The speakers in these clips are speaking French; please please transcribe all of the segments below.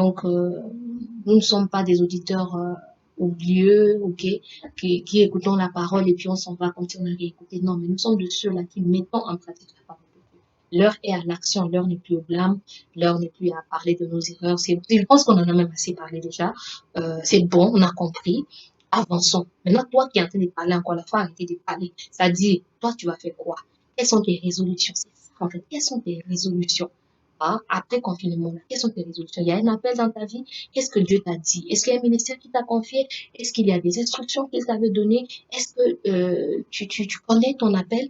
Donc, nous ne sommes pas des auditeurs oublieux, ok, qui écoutons la parole et puis on s'en va comme si on avait écouté. Non, mais nous sommes de ceux-là qui mettons en pratique la parole de Dieu. L'heure est à l'action, l'heure n'est plus au blâme, l'heure n'est plus à parler de nos erreurs. Je pense qu'on en a même assez parlé déjà. C'est bon, on a compris. Avançons. Maintenant, toi qui es en train de parler encore la fois, arrêtez de parler. Ça dit, toi, tu vas faire quoi? Quelles sont tes résolutions? C'est ça, en fait. Quelles sont tes résolutions? Hein? Après confinement, là, quelles sont tes résolutions? Il y a un appel dans ta vie? Qu'est-ce que Dieu t'a dit? Est-ce qu'il y a un ministère qui t'a confié? Est-ce qu'il y a des instructions qu'il t'avait données? Est-ce que tu connais ton appel?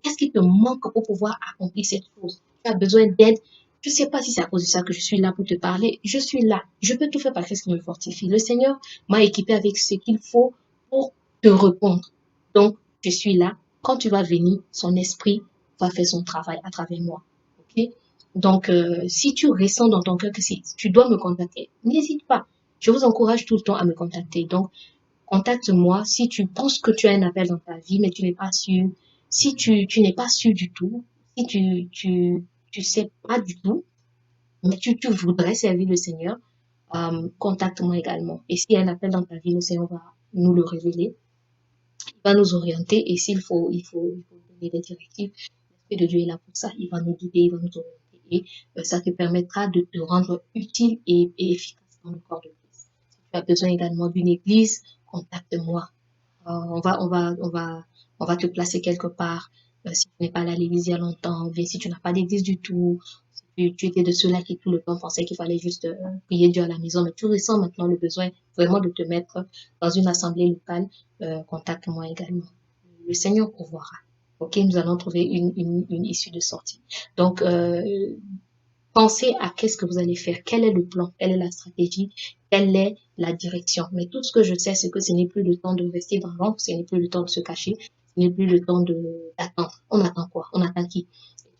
Qu'est-ce qui te manque pour pouvoir accomplir cette chose? Tu as besoin d'aide? Je ne sais pas si c'est à cause de ça que je suis là pour te parler. Je suis là. Je peux tout faire par ce qui me fortifie. Le Seigneur m'a équipé avec ce qu'il faut pour te répondre. Donc, je suis là. Quand tu vas venir, son esprit va faire son travail à travers moi. Ok? Donc, si tu ressens dans ton cœur que tu dois me contacter, n'hésite pas. Je vous encourage tout le temps à me contacter. Donc, contacte-moi si tu penses que tu as un appel dans ta vie, mais tu n'es pas sûr. Si tu n'es pas sûr du tout, si tu sais pas du tout, mais tu voudrais servir le Seigneur, contacte-moi également. Et s'il y a un appel dans ta vie, le Seigneur va nous le révéler, il va nous orienter et s'il faut, il faut donner des directives. L'Esprit de Dieu est là pour ça. Il va nous guider, il va nous orienter et ça te permettra de te rendre utile et efficace dans le corps de Christ. Si tu as besoin également d'une église, contacte-moi. On va te placer quelque part. Si tu n'es pas allé à l'église il y a longtemps, ou bien si tu n'as pas d'église du tout, si tu étais de ceux-là qui tout le temps pensaient qu'il fallait juste prier Dieu à la maison, mais tu ressens maintenant le besoin vraiment de te mettre dans une assemblée locale, contacte-moi également. Le Seigneur pourvoira. Ok, nous allons trouver une issue de sortie. Donc, pensez à qu'est-ce que vous allez faire, quel est le plan, quelle est la stratégie, quelle est la direction. Mais tout ce que je sais, c'est que ce n'est plus le temps de rester dans l'ombre, ce n'est plus le temps de se cacher, ce n'est plus le temps d'attendre. On attend quoi? On attend qui?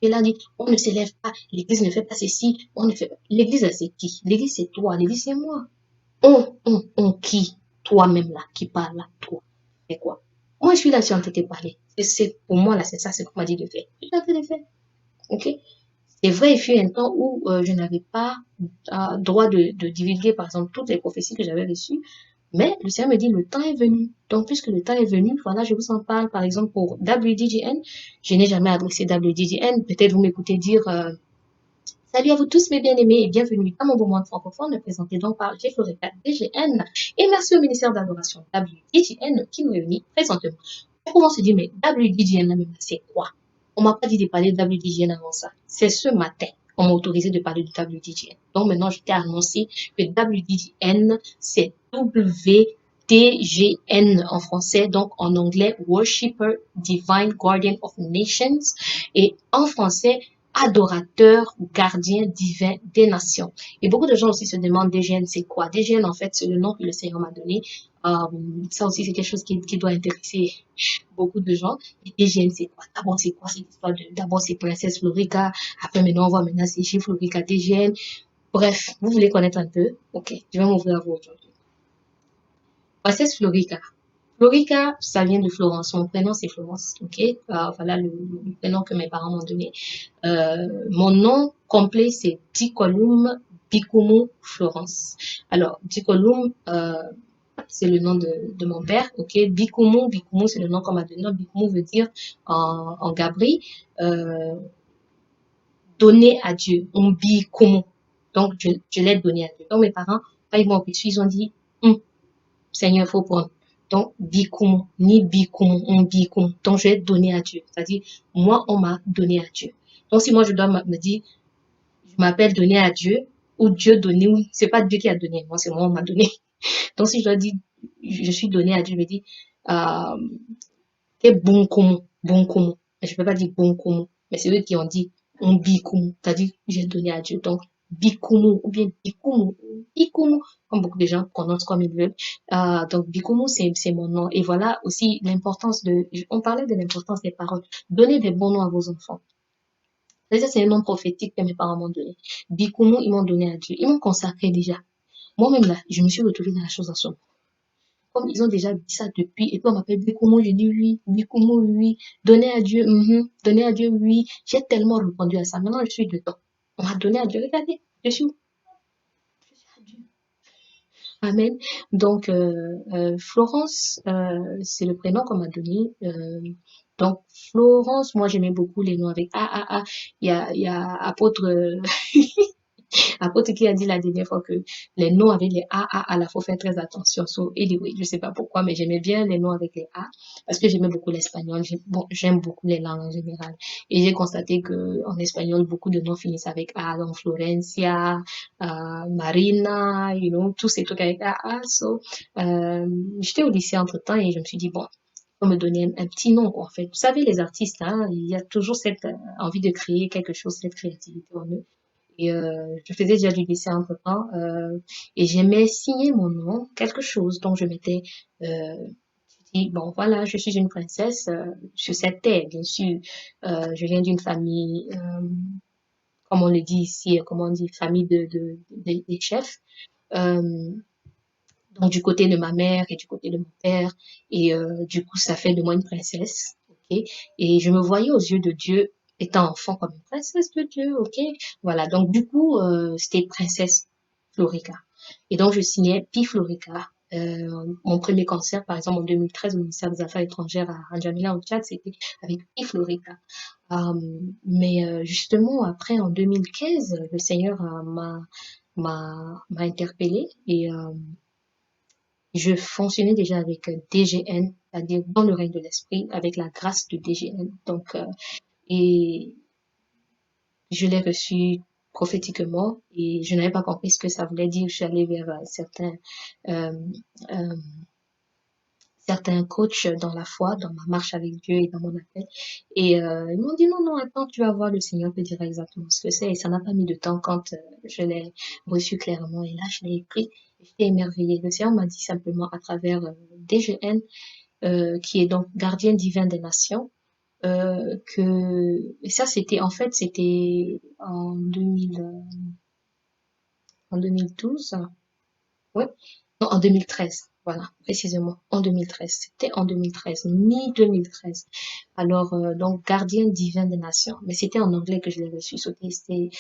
Et là, dit, on ne s'élève pas, l'église ne fait pas ceci, on ne fait pas. L'église, c'est qui? L'église, c'est toi, l'église, c'est moi. On qui? Toi-même là, qui parle là, toi. C'est quoi? Moi, je suis là, je suis en train de te parler. Pour moi, là, c'est ça, c'est ce qu'on m'a dit de faire. Je suis en train de faire. Ok? C'est vrai, il fut un temps où je n'avais pas droit de divulguer, par exemple, toutes les prophéties que j'avais reçues. Mais le Seigneur me dit, le temps est venu. Donc, puisque le temps est venu, voilà, je vous en parle, par exemple, pour WDGN. Je n'ai jamais adressé WDGN. Peut-être vous m'écoutez dire, salut à vous tous mes bien-aimés et bienvenue dans mon moment francophone présenté donc par G4 DGN. Et merci au ministère d'adoration WDGN qui nous réunit présentement. On commence à se dire, mais WDGN, là, même, c'est quoi? On m'a pas dit de parler de WDGN avant ça. C'est ce matin qu'on m'a autorisé de parler de WDGN. Donc maintenant, je t'ai annoncé que WDGN, c'est WDGN en français, donc en anglais, Worshipper Divine Guardian of Nations. Et en français, adorateur ou gardien divin des nations. Et beaucoup de gens aussi se demandent DGN, c'est quoi? DGN, en fait, c'est le nom que le Seigneur m'a donné. Ça aussi, c'est quelque chose qui doit intéresser beaucoup de gens. Et DGN, c'est quoi? D'abord, c'est quoi cette histoire d'abord, c'est Princesse Florica. Après, maintenant, on voit maintenant, c'est chez Florica DGN. Bref, vous voulez connaître un peu? Ok, je vais m'ouvrir à vous aujourd'hui. Princesse Florica. Florica, ça vient de Florence. Mon prénom, c'est Florence. Ok, voilà le prénom que mes parents m'ont donné. Mon nom complet, c'est Dikolum Bikumu Florence. Alors, Dikolum, c'est le nom de mon père. Ok, Bikumu, c'est le nom qu'on m'a donné. Bikumu veut dire en gabri, donner à Dieu. On Bikumu. Donc, je l'ai donné à Dieu. Donc, mes parents, quand ils m'ont reçu, ils ont dit, Seigneur, il faut prendre. Donc, bikoum, ni bikoum, on bikoum. Donc, je vais donner à Dieu. C'est-à-dire, moi, on m'a donné à Dieu. Donc, si moi, je dois me dire, je m'appelle donner à Dieu, ou Dieu donné, oui, c'est pas Dieu qui a donné, moi, c'est moi, on m'a donné. Donc, si je dois dire, je suis donné à Dieu, je me dis, t'es bon comme, bon comme. Je peux pas dire bon comme, mais c'est eux qui ont dit, on bikoum, c'est-à-dire, j'ai donné à Dieu. Donc, bikoum, ou bien bikoum, comme beaucoup de gens prononcent comme ils veulent. Donc, bikoum, c'est mon nom. Et voilà aussi l'importance on parlait de l'importance des paroles. Donnez des bons noms à vos enfants. C'est un nom prophétique que mes parents m'ont donné. Bikoum, ils m'ont donné à Dieu. Ils m'ont consacré déjà. Moi-même là, je me suis retrouvée dans la chose en somme. Comme ils ont déjà dit ça depuis, et puis on m'appelle Bikoumou, je dis oui, Bikoumou, oui, donner à Dieu, donner à Dieu, oui. J'ai tellement répondu à ça. Maintenant, je suis dedans. On m'a donné à Dieu, regardez, je suis. Amen. Donc, Florence, c'est le prénom qu'on m'a donné. Donc, Florence, moi, j'aimais beaucoup les noms avec A, A, A. Il y a apôtre, apôtre qui a dit la dernière fois que les noms avec les A, là, faut faire très attention. So, anyway, je sais pas pourquoi, mais j'aimais bien les noms avec les A parce que j'aimais beaucoup l'espagnol. Bon, j'aime beaucoup les langues en général. Et j'ai constaté que en espagnol, beaucoup de noms finissent avec A, donc Florencia, Marina, tous ces trucs avec A. So, j'étais au lycée entre-temps et je me suis dit, bon, faut me donner un petit nom, quoi, en fait. Vous savez, les artistes, hein, il y a toujours cette envie de créer quelque chose, cette créativité en eux. Et je faisais déjà du dessin entre-temps et j'aimais signer mon nom, quelque chose. Donc je mettais, je dis, bon voilà, je suis une princesse sur cette terre, bien sûr. Je viens d'une famille, comme on le dit ici, comment on dit, famille des chefs. Euh, donc du côté de ma mère et du côté de mon père. Et du coup, ça fait de moi une princesse. Ok. Et je me voyais aux yeux de Dieu étant enfant comme une princesse de Dieu. Ok. Voilà. Donc du coup, c'était princesse Florica. Et donc je signais Pi Florica. Mon premier concert, par exemple, en 2013 au ministère des Affaires étrangères à N'Djamena au Tchad, c'était avec Pi Florica. Mais justement, après, en 2015, le Seigneur m'a interpellée et je fonctionnais déjà avec DGN, c'est-à-dire dans le règne de l'esprit, avec la grâce de DGN. Donc, et je l'ai reçu prophétiquement et je n'avais pas compris ce que ça voulait dire. Je suis allée vers euh, euh, certains coachs dans la foi, dans ma marche avec Dieu et dans mon appel. Et ils m'ont dit non, non, attends, tu vas voir, le Seigneur te dira exactement ce que c'est. Et ça n'a pas mis de temps quand je l'ai reçu clairement. Et là, je l'ai écrit. J'étais émerveillée. Le Seigneur m'a dit simplement à travers DGN, qui est donc gardien divin des nations, et ça c'était en fait c'était en 2012, ouais, non, en 2013, voilà, précisément, en 2013. C'était en 2013, mi-2013. Alors, donc, gardien divin des nations. Mais c'était en anglais que je l'ai reçu. C'était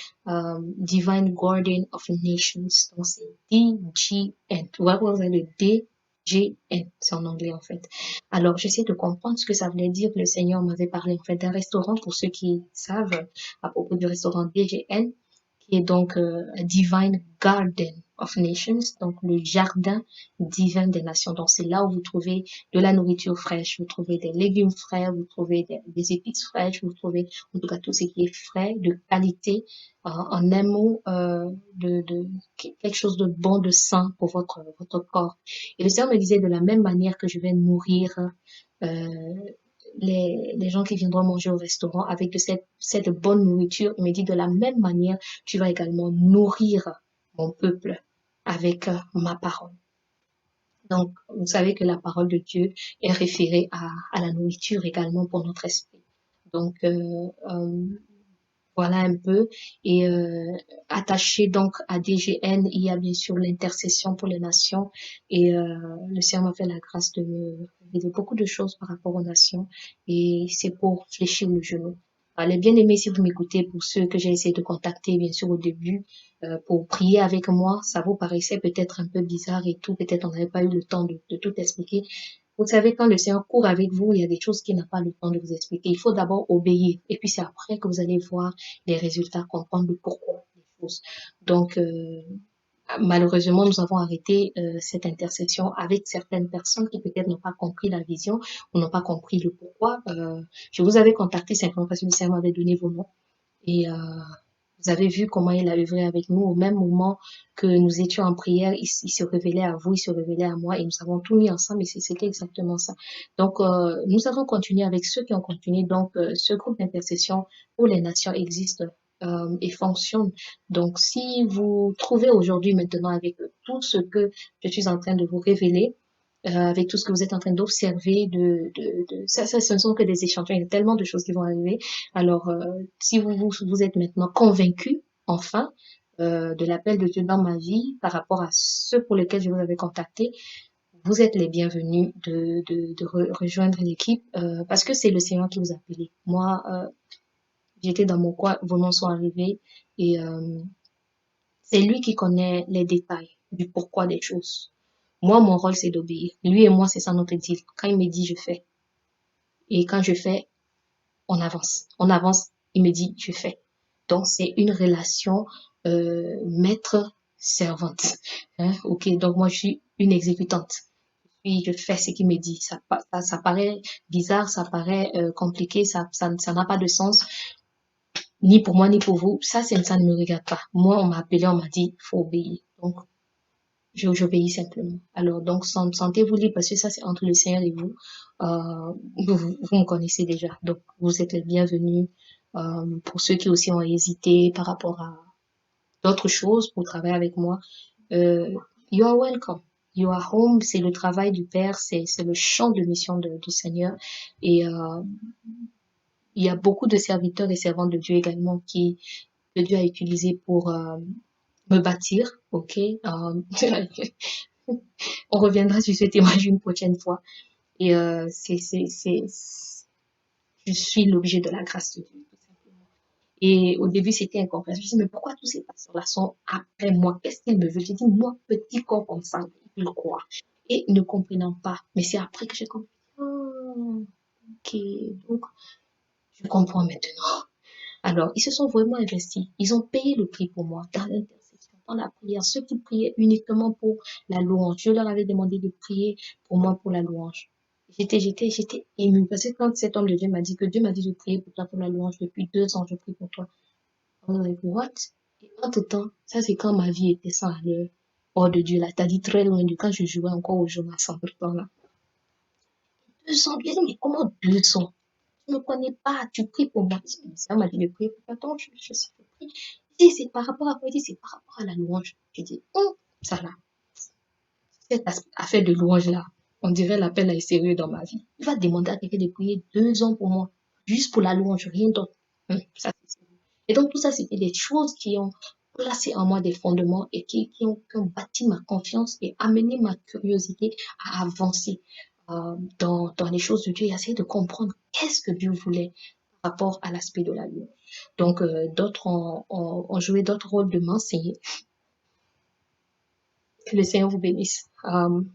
Divine Guardian of Nations. Donc, c'est DGN. Tu vois, vous avez le DGN. C'est en anglais, en fait. Alors, j'essaie de comprendre ce que ça voulait dire. Le Seigneur m'avait parlé, en fait, d'un restaurant, pour ceux qui savent, à propos du restaurant DGN, qui est donc Divine Garden of Nations, donc le jardin divin des nations. Donc c'est là où vous trouvez de la nourriture fraîche, vous trouvez des légumes frais, vous trouvez des épices fraîches, vous trouvez en tout cas tout ce qui est frais, de qualité, en un mot, quelque chose de bon, de sain pour votre corps. Et le Seigneur me disait de la même manière que je vais nourrir euh, les gens qui viendront manger au restaurant avec de cette bonne nourriture, il me dit de la même manière, tu vas également nourrir mon peuple avec ma parole. Donc, vous savez que la parole de Dieu est référée à la nourriture également pour notre esprit. Donc, voilà un peu. Et attaché donc à DGN, il y a bien sûr l'intercession pour les nations. Et le Seigneur m'a fait la grâce de me révéler beaucoup de choses par rapport aux nations. Et c'est pour fléchir le genou. Allez, bien aimé, si vous m'écoutez, pour ceux que j'ai essayé de contacter, bien sûr, au début, pour prier avec moi, ça vous paraissait peut-être un peu bizarre et tout, peut-être on n'avait pas eu le temps de tout expliquer. Vous savez, quand le Seigneur court avec vous, il y a des choses qu'il n'a pas le temps de vous expliquer. Il faut d'abord obéir, et puis c'est après que vous allez voir les résultats, comprendre le pourquoi des choses. Donc, malheureusement, nous avons arrêté cette intercession avec certaines personnes qui peut-être n'ont pas compris la vision ou n'ont pas compris le pourquoi. Je vous avais contacté simplement parce que le Seigneur m'avait donné vos noms. Et vous avez vu comment il a œuvré avec nous. Au même moment que nous étions en prière, il se révélait à vous, il se révélait à moi et nous avons tout mis ensemble et c'était exactement ça. Donc, nous avons continué avec ceux qui ont continué. Donc, ce groupe d'intercession pour les nations existe et fonctionne. Donc, si vous trouvez aujourd'hui maintenant avec tout ce que je suis en train de vous révéler, avec tout ce que vous êtes en train d'observer, ça, ce ne sont que des échantillons. Il y a tellement de choses qui vont arriver. Alors, si vous êtes maintenant convaincu, enfin, de l'appel de Dieu dans ma vie par rapport à ceux pour lesquels je vous avais contacté, vous êtes les bienvenus de rejoindre l'équipe parce que c'est le Seigneur qui vous a appelé. Moi, j'étais dans mon coin, vos noms sont arrivés et c'est lui qui connaît les détails du pourquoi des choses. Moi, mon rôle, c'est d'obéir. Lui et moi, c'est ça notre deal. Quand il me dit, je fais. Et quand je fais, on avance. On avance, il me dit, je fais. Donc, c'est une relation maître-servante. Hein? Ok, donc moi, je suis une exécutante. Puis, je fais ce qu'il me dit. Ça paraît bizarre, ça paraît compliqué, ça n'a pas de sens, ni pour moi, ni pour vous. Ça ne me regarde pas. Moi, on m'a appelé, on m'a dit, faut obéir. Donc, j'obéis simplement. Alors, donc, sentez-vous libre parce que ça, c'est entre le Seigneur et vous. Vous me connaissez déjà. Donc, vous êtes les bienvenus. Pour ceux qui aussi ont hésité par rapport à d'autres choses pour travailler avec moi, euh, you are welcome. You are home. C'est le travail du Père. C'est le champ de mission du Seigneur. Et il y a beaucoup de serviteurs et servantes de Dieu également que Dieu a utilisé pour me bâtir. OK? On reviendra sur ce témoignage une prochaine fois. Et je suis l'objet de la grâce de Dieu, tout simplement. Et au début, c'était incompréhensible. Je me dis, mais pourquoi tous ces pasteurs-là sont après moi? Qu'est-ce qu'ils me veulent? J'ai dit, moi, petit corps comme ça, ils le croient. Et ne comprenant pas. Mais c'est après que j'ai compris. Oh, ok, donc je comprends maintenant. Alors, ils se sont vraiment investis. Ils ont payé le prix pour moi dans l'intercession, dans la prière. Ceux qui priaient uniquement pour la louange, je leur avais demandé de prier pour moi pour la louange. J'étais émue parce que quand cet homme de Dieu m'a dit que Dieu m'a dit de prier pour toi pour la louange depuis 2 ans, je prie pour toi. On m'a dit, what? Et entre-temps, ça c'est quand ma vie était sans allure, hors de Dieu là. T'as dit très loin de quand je jouais encore au jeu à 100% là. 2 ans, je dis, mais comment 2 ans? Tu ne me connais pas, tu pries pour moi. Ça m'a dit de prier pour toi. Attends, je sais, je prie. Je dis, c'est par rapport à quoi? Il dit, c'est par rapport à la louange. Je dis, ça là, cette affaire de louange là, on dirait l'appel est sérieux dans ma vie. Il va demander à quelqu'un de prier 2 ans pour moi, juste pour la louange, rien d'autre. Ça, c'est sérieux. Et donc, tout ça, c'était des choses qui ont placé en moi des fondements et qui ont bâti ma confiance et amené ma curiosité à avancer dans les choses de Dieu et essayer de comprendre qu'est-ce que Dieu voulait par rapport à l'aspect de la louange. Donc, d'autres ont joué d'autres rôles de m'enseigner. Que le Seigneur vous bénisse.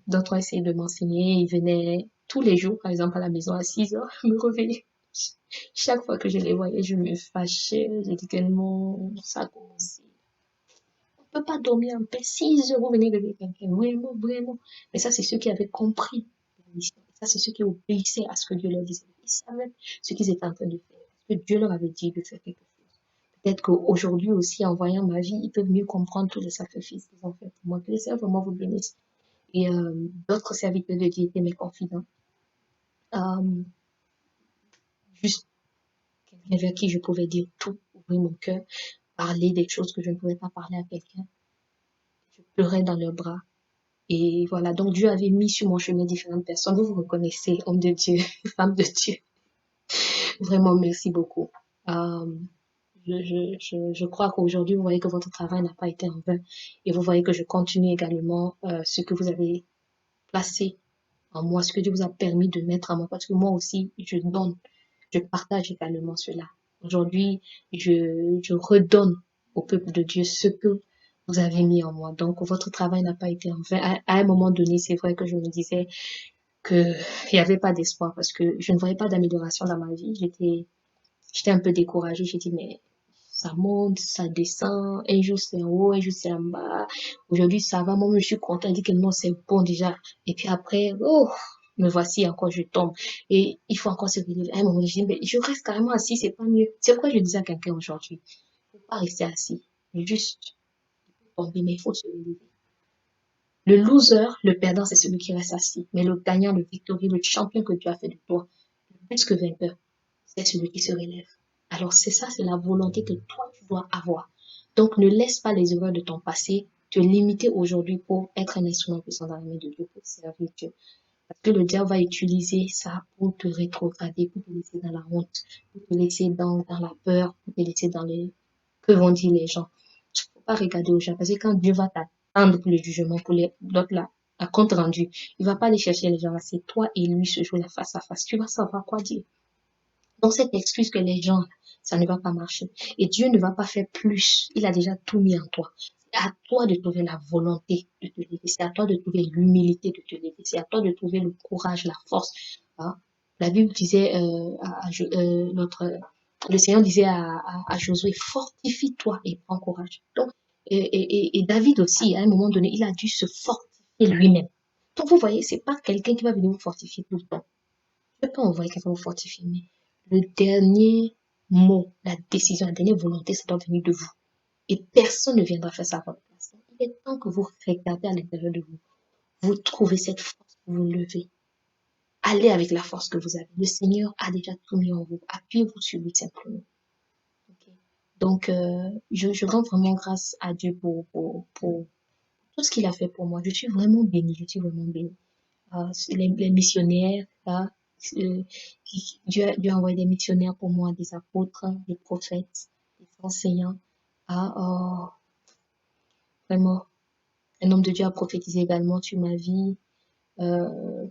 D'autres ont essayé de m'enseigner. Ils venaient tous les jours, par exemple, à la maison à 6 heures, me réveiller. Chaque fois que je les voyais, je me fâchais. J'ai dit que non, ça a commencé. On ne peut pas dormir en paix. 6 heures, vous venez de quelqu'un. Vraiment, vraiment. Mais ça, c'est ceux qui avaient compris la mission. Ça, c'est ceux qui obéissaient à ce que Dieu leur disait. Ils savaient ce qu'ils étaient en train de faire. Parce que Dieu leur avait dit de faire quelque chose. Peut-être qu'aujourd'hui aussi, en voyant ma vie, ils peuvent mieux comprendre tous les sacrifices qu'ils ont fait pour moi. Que le Seigneur vraiment vous bénisse. Et d'autres serviteurs de Dieu étaient mes confidents. Euh, juste quelqu'un vers qui je pouvais dire tout, ouvrir mon cœur, parler des choses que je ne pouvais pas parler à quelqu'un. Je pleurais dans leurs bras. Et voilà, donc Dieu avait mis sur mon chemin différentes personnes. Vous vous reconnaissez, homme de Dieu, femme de Dieu. Vraiment, merci beaucoup. Euh, je crois qu'aujourd'hui, vous voyez que votre travail n'a pas été en vain. Et vous voyez que je continue également ce que vous avez placé en moi, ce que Dieu vous a permis de mettre en moi. Parce que moi aussi, je donne, je partage également cela. Aujourd'hui, je redonne au peuple de Dieu ce que vous avez mis en moi. Donc, votre travail n'a pas été en vain. À un moment donné, c'est vrai que je me disais qu'il n'y avait pas d'espoir parce que je ne voyais pas d'amélioration dans ma vie. J'étais un peu découragée. J'ai dit, mais ça monte, ça descend. Un jour c'est en haut, un jour c'est en bas. Aujourd'hui ça va, moi je suis contente. Je dis que non, c'est bon déjà. Et puis après, oh, me voici encore, je tombe. Et il faut encore se relever. À un moment, je dis, mais je reste carrément assis, c'est pas mieux. C'est pourquoi je disais à quelqu'un aujourd'hui, il ne faut pas rester assis. Juste tomber, mais il faut se relever. Le loser, le perdant, c'est celui qui reste assis. Mais le gagnant, le victorieux, le champion que Dieu a fait de toi, plus que vainqueur, c'est celui qui se relève. Alors c'est ça, c'est la volonté que toi, tu dois avoir. Donc ne laisse pas les erreurs de ton passé te limiter aujourd'hui pour être un instrument puissant dans la main de Dieu, pour servir Dieu. Parce que le diable va utiliser ça pour te rétrograder, pour te laisser dans la honte, pour te laisser dans la peur, pour te laisser dans les... Que vont dire les gens? Il ne faut pas regarder aux gens. Parce que quand Dieu va t'attendre pour le jugement, pour l'autre là, à compte rendu, il ne va pas aller chercher les gens là. C'est toi et lui se jouer la face à face. Tu vas savoir quoi dire. Donc cette excuse que les gens, ça ne va pas marcher. Et Dieu ne va pas faire plus. Il a déjà tout mis en toi. à toi de trouver la volonté de te lever. C'est à toi de trouver l'humilité de te lever. C'est à toi de trouver le courage, la force. Hein. La Bible disait, le Seigneur disait à Josué, fortifie-toi et prends courage. Donc, et David aussi, à un moment donné, il a dû se fortifier lui-même. Donc, vous voyez, c'est pas quelqu'un qui va venir vous fortifier tout le temps. Je ne peux pas envoyer quelqu'un vous fortifier, mais le dernier mot, la décision, la dernière volonté, ça doit venir de vous. Et personne ne viendra faire ça à votre place. Il est temps que vous regardez à l'intérieur de vous. Vous trouvez cette force pour vous lever. Allez avec la force que vous avez. Le Seigneur a déjà tout mis en vous. Appuyez-vous sur lui simplement. Okay. Donc, je rends vraiment grâce à Dieu pour tout ce qu'il a fait pour moi. Je suis vraiment bénie. Je suis vraiment bénie. Les missionnaires, là, Dieu a envoyé des missionnaires pour moi, des apôtres, des prophètes, des enseignants. Vraiment, un homme de Dieu a prophétisé également sur ma vie,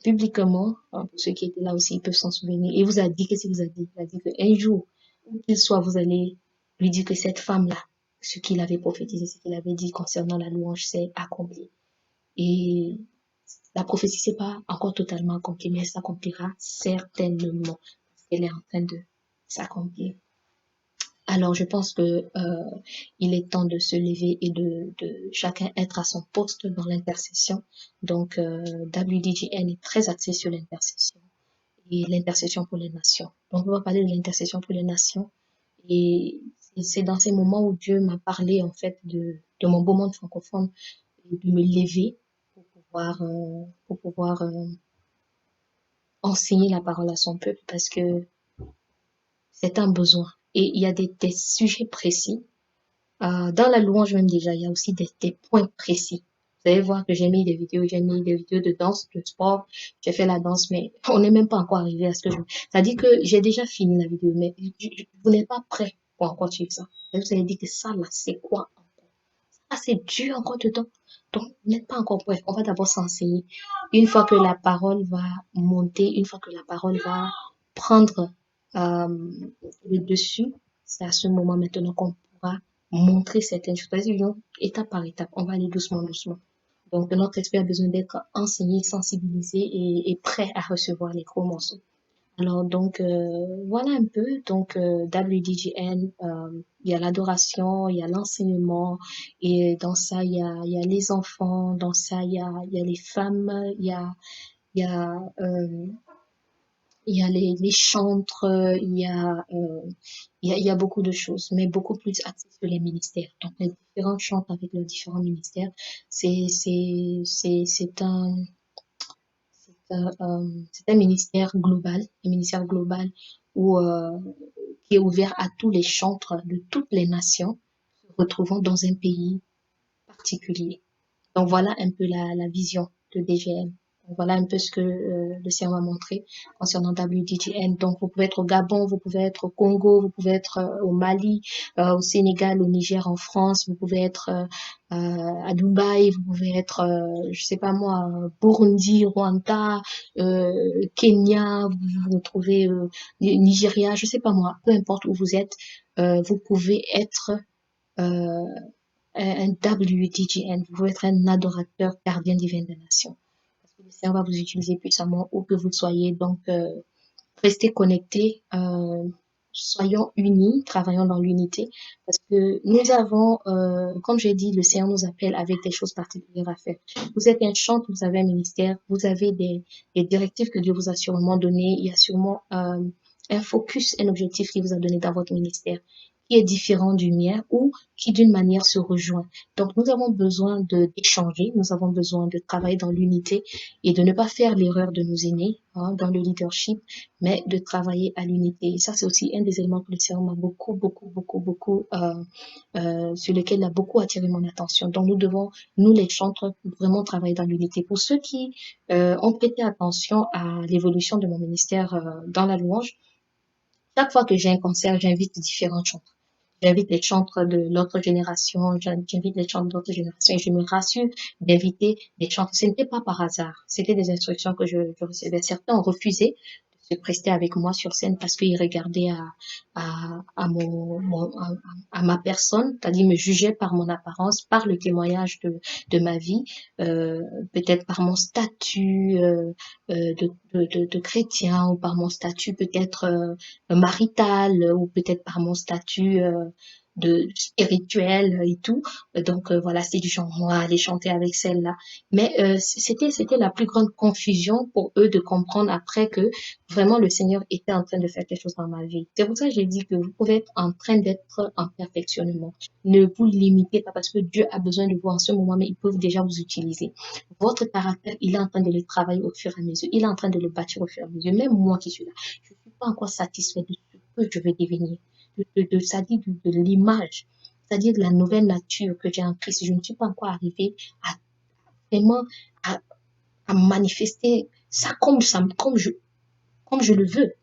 publiquement. Pour ceux qui étaient là aussi, ils peuvent s'en souvenir. Et vous a dit, qu'est-ce qu'il vous a dit? Il a dit qu'un jour, où qu'il soit, vous allez lui dire que cette femme-là, ce qu'il avait prophétisé, ce qu'il avait dit concernant la louange, s'est accompli. Et la prophétie, c'est pas encore totalement accomplie, mais elle s'accomplira certainement. Parce qu'elle est en train de s'accomplir. Alors, je pense que il est temps de se lever et de chacun être à son poste dans l'intercession. Donc, WDGN est très axé sur l'intercession et l'intercession pour les nations. Donc, on va parler de l'intercession pour les nations. Et c'est dans ces moments où Dieu m'a parlé, en fait, de mon beau monde francophone, et de me lever pour pouvoir enseigner la parole à son peuple parce que c'est un besoin. Et il y a des sujets précis. Dans la louange même déjà, il y a aussi des points précis. Vous allez voir que j'ai mis des vidéos de danse, de sport, j'ai fait la danse, mais on n'est même pas encore arrivé à ce que je... C'est-à-dire que j'ai déjà fini la vidéo, mais vous n'êtes pas prêt pour encore suivre ça. Et vous allez dire que ça, là, c'est quoi encore? Ah, c'est dur encore dedans. Donc, vous n'êtes pas encore prêt. On va d'abord s'enseigner. Une fois que la parole va monter, une fois que la parole va prendre le dessus, c'est à ce moment maintenant qu'on pourra montrer certaines choses. Donc, étape par étape, on va aller doucement, doucement. Donc, notre esprit a besoin d'être enseigné, sensibilisé et prêt à recevoir les gros morceaux. Alors, donc, voilà un peu. Donc, WDGN, il y a l'adoration, il y a l'enseignement, et dans ça, il y a les enfants, dans ça, il y a les femmes, il y a, il y a les chantres, il y a beaucoup de choses, mais beaucoup plus axé sur les ministères. Donc, les différents chantres avec leurs différents ministères, c'est c'est un ministère global, un ministère global où, qui est ouvert à tous les chantres de toutes les nations se retrouvant dans un pays particulier. Donc voilà un peu la vision de DGM. Donc, voilà un peu ce que le Seigneur m'a montré concernant WDGN. Donc vous pouvez être au Gabon, vous pouvez être au Congo, vous pouvez être au Mali, au Sénégal, au Niger, en France, vous pouvez être à Dubaï, vous pouvez être, je sais pas moi, Burundi, Rwanda, Kenya, vous vous retrouvez Nigeria, je sais pas moi, peu importe où vous êtes, vous pouvez être euh, un WDGN, vous pouvez être un adorateur gardien divin des nations. Parce que le Seigneur va vous utiliser puissamment où que vous soyez. Donc, restez connectés, soyons unis, travaillons dans l'unité. Parce que nous avons, comme j'ai dit, le Seigneur nous appelle avec des choses particulières à faire. Vous êtes un chantre, vous avez un ministère, vous avez des directives que Dieu vous a sûrement données. Il y a sûrement un focus, un objectif qu'il vous a donné dans votre ministère qui est différent du mien ou qui d'une manière se rejoint. Donc nous avons besoin d'échanger, nous avons besoin de travailler dans l'unité et de ne pas faire l'erreur de nos aînés dans le leadership, mais de travailler à l'unité. Et ça, c'est aussi un des éléments que le Seigneur m'a beaucoup, sur lequel il a beaucoup attiré mon attention. Donc nous devons, nous les chantres, vraiment travailler dans l'unité. Pour ceux qui ont prêté attention à l'évolution de mon ministère dans la louange, chaque fois que j'ai un concert, j'invite différents chantres. J'invite les chantres de l'autre génération, j'invite les chantres d'autres générations et je me rassure d'inviter les chantres. Ce n'était pas par hasard, c'était des instructions que je recevais. Certains ont refusé se prestaient avec moi sur scène parce qu'ils regardaient à à ma personne, c'est-à-dire me jugeaient par mon apparence, par le témoignage de ma vie, euh, peut-être par mon statut de chrétien ou par mon statut peut-être marital ou peut-être par mon statut de spirituel et tout. Donc voilà, c'est du genre, moi, aller chanter avec celle-là. Mais c'était la plus grande confusion pour eux de comprendre après que vraiment le Seigneur était en train de faire quelque chose dans ma vie. C'est pour ça que j'ai dit que vous pouvez être en train d'être en perfectionnement. Ne vous limitez pas parce que Dieu a besoin de vous en ce moment, mais il peut déjà vous utiliser. Votre caractère, il est en train de le travailler au fur et à mesure. Il est en train de le bâtir au fur et à mesure. Même moi qui suis là, je ne suis pas encore satisfait de ce que je vais devenir, c'est-à-dire de l'image, c'est-à-dire de la nouvelle nature que j'ai en Christ. Je ne suis pas encore arrivée à vraiment à, à manifester ça comme je le veux.